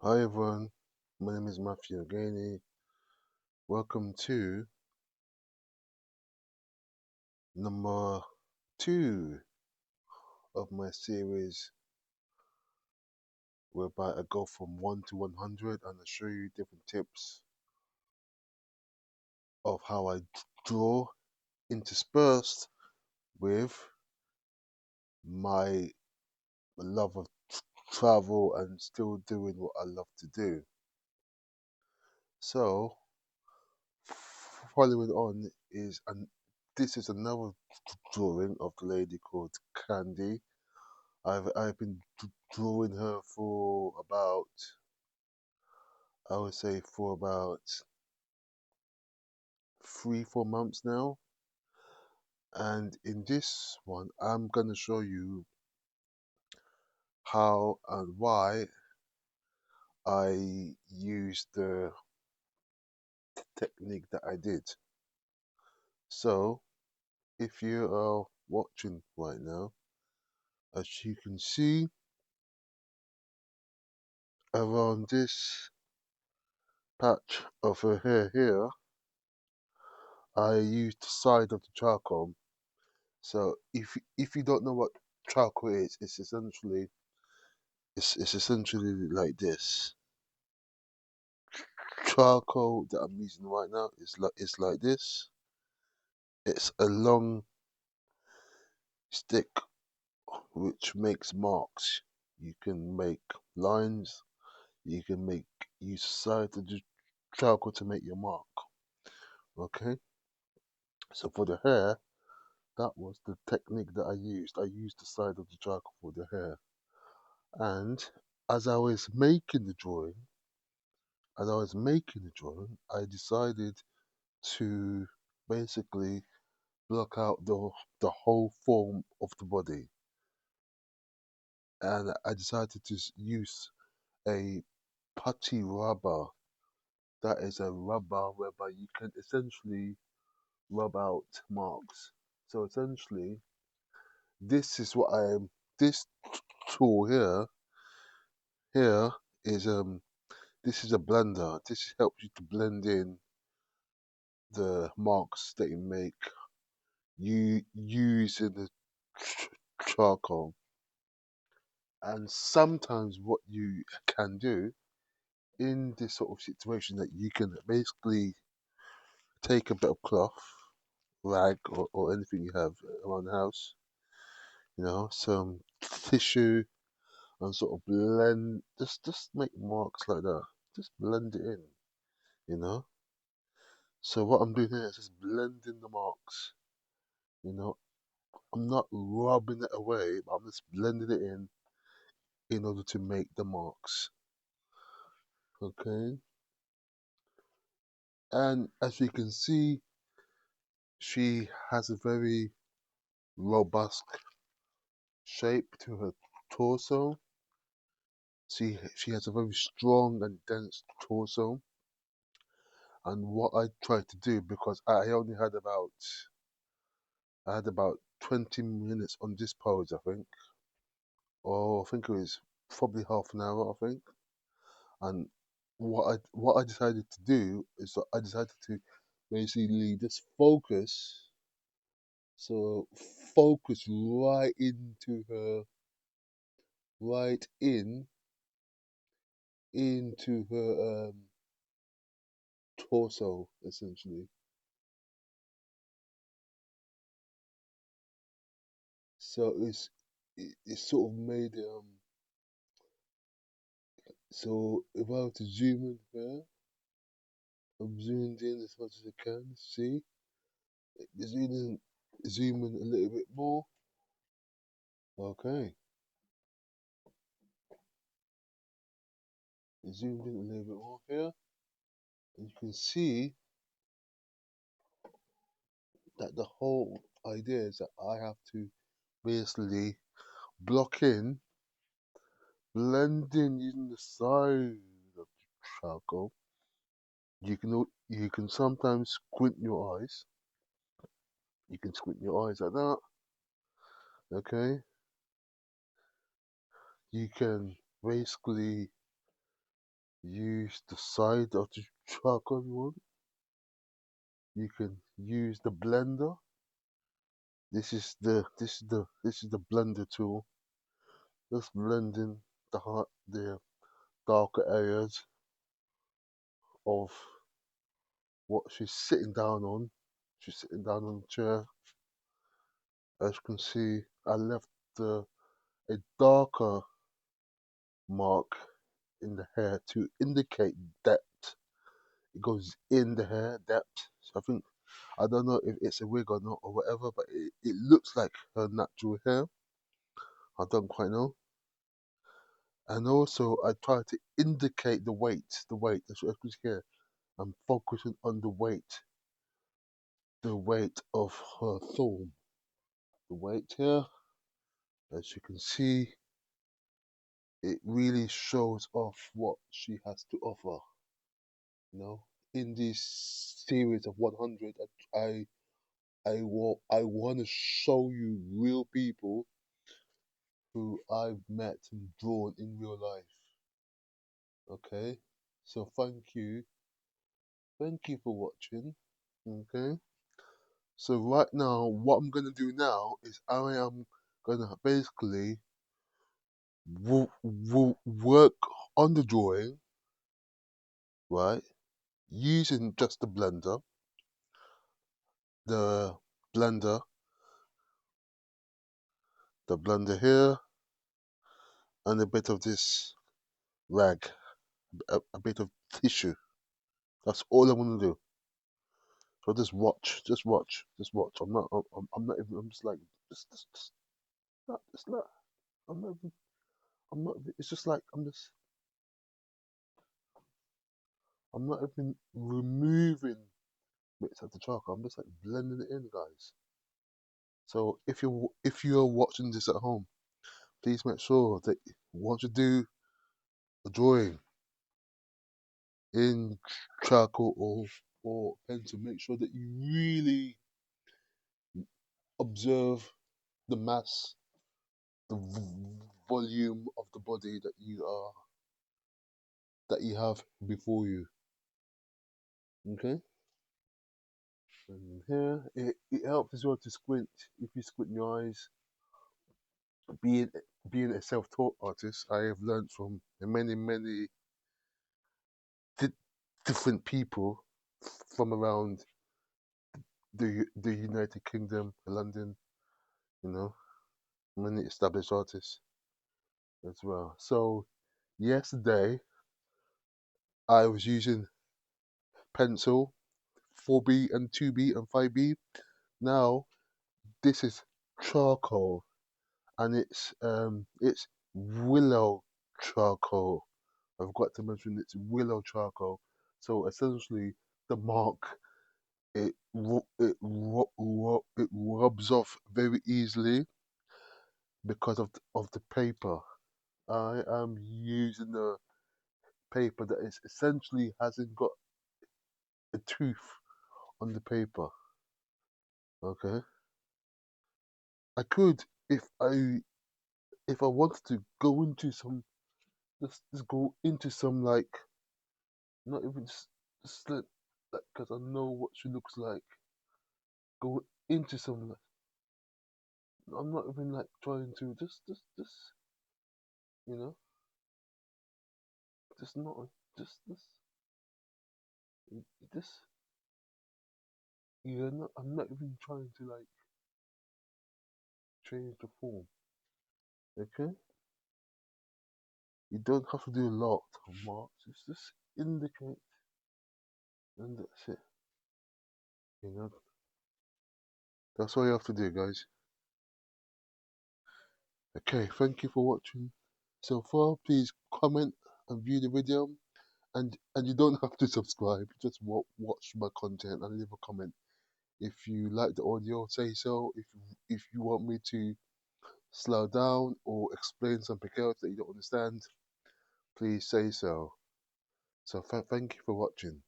Hi everyone, my name is Matthew again. Welcome to number 2 of my series whereby I go from 1 to 100 and I show you different tips of how I draw interspersed with my love of travel and still doing what I love to do. So, following on is, and this is another drawing of the lady called Candy. I've been drawing her for about, I would say, for about 3-4 months now. And in this one, I'm gonna show you how and why I used the technique that I did. So if you are watching right now, as you can see around this patch of her hair here, I used the side of the charcoal. So if you don't know what charcoal is, it's essentially like this. Charcoal that I'm using right now is like this. It's a long stick which makes marks. You can make lines. You can use side of the charcoal to make your mark. Okay. So for the hair, that was the technique that I used. I used the side of the charcoal for the hair. And as I was making the drawing, I decided to basically block out the whole form of the body, and I decided to use a putty rubber. That is a rubber whereby you can essentially rub out marks. So essentially, this is what I am. This tool here is this is a blender. This helps you to blend in the marks that you make you using the charcoal. And sometimes what you can do in this sort of situation, that you can basically take a bit of cloth, rag, or anything you have around the house, some tissue, and sort of blend, just make marks like that. Just blend it in, you know. So what I'm doing here is just blending the marks, you know. I'm not rubbing it away, but I'm just blending it in order to make the marks. Okay. And as you can see, she has a very robust shape to her torso. She has a very strong and dense torso. And what I tried to do, because I had about 20 minutes on this pose, I think, or I think it was probably half an hour, I think. And what I decided to do is that I decided to basically just focus. So focus right into her torso, essentially. So it's sort of made so if I were to zoom in here, I'm zoomed in as much as I can. See, zoom in a little bit more. Okay, zoomed in a little bit more here, and you can see that the whole idea is that I have to basically block in, blend in using the side of the charcoal. You can sometimes squint your eyes. You can squint your eyes like that. Okay. You can basically use the side of the charcoal if you want. You can use the blender. This is the blender tool. Just blending the darker areas of what she's sitting down on. She's sitting down on the chair. As you can see, I left a darker mark in the hair to indicate depth. It goes in the hair, depth. So I don't know if it's a wig or not or whatever, but it looks like her natural hair. I don't quite know. And also, I try to indicate the weight. That's what I can hear. I'm focusing on the weight of her thumb. The weight here, as you can see, it really shows off what she has to offer. You know, in this series of 100, I want to show you real people who I've met and drawn in real life. Okay, so thank you for watching. Okay, so right now, what I'm gonna do now is I am gonna basically work on the drawing, right? Using just the blender, the blender here, and a bit of this rag, a bit of tissue. That's all I want to do. So just watch. I'm not even. I'm just like, it's not. I'm not even. I'm not. It's just like I'm not even removing bits of the charcoal. I'm just like blending it in, guys. So if you're watching this at home, please make sure that once you do a drawing in charcoal or pencil, make sure that you really observe the mass, the volume of the body that you have before you. Okay, and here it helps as well to squint. If you squint your eyes, being being a self-taught artist, I have learned from many di- different people from around the United Kingdom, London, you know, many established artists as well. So yesterday I was using pencil 4B and 2B and 5B. Now this is charcoal, and it's willow charcoal. I've got to mention it's willow charcoal. So essentially, the mark it rubs off very easily because of the paper. I am using a paper that is essentially hasn't got a tooth on the paper. Okay, I could if I wanted to go into some just go into some like not even just like because I know what she looks like. Go into some like I'm not even like trying to just you know just not just this you're not I'm not even trying to like change the form. Okay, you don't have to do a lot of marks. It's just indicate and that's it. You know that's all you have to do, guys. Okay, thank you for watching so far. Please comment and view the video, and you don't have to subscribe. Just watch my content and leave a comment. If you like the audio, say so. If you want me to slow down or explain something else that you don't understand, please say so. So thank you for watching.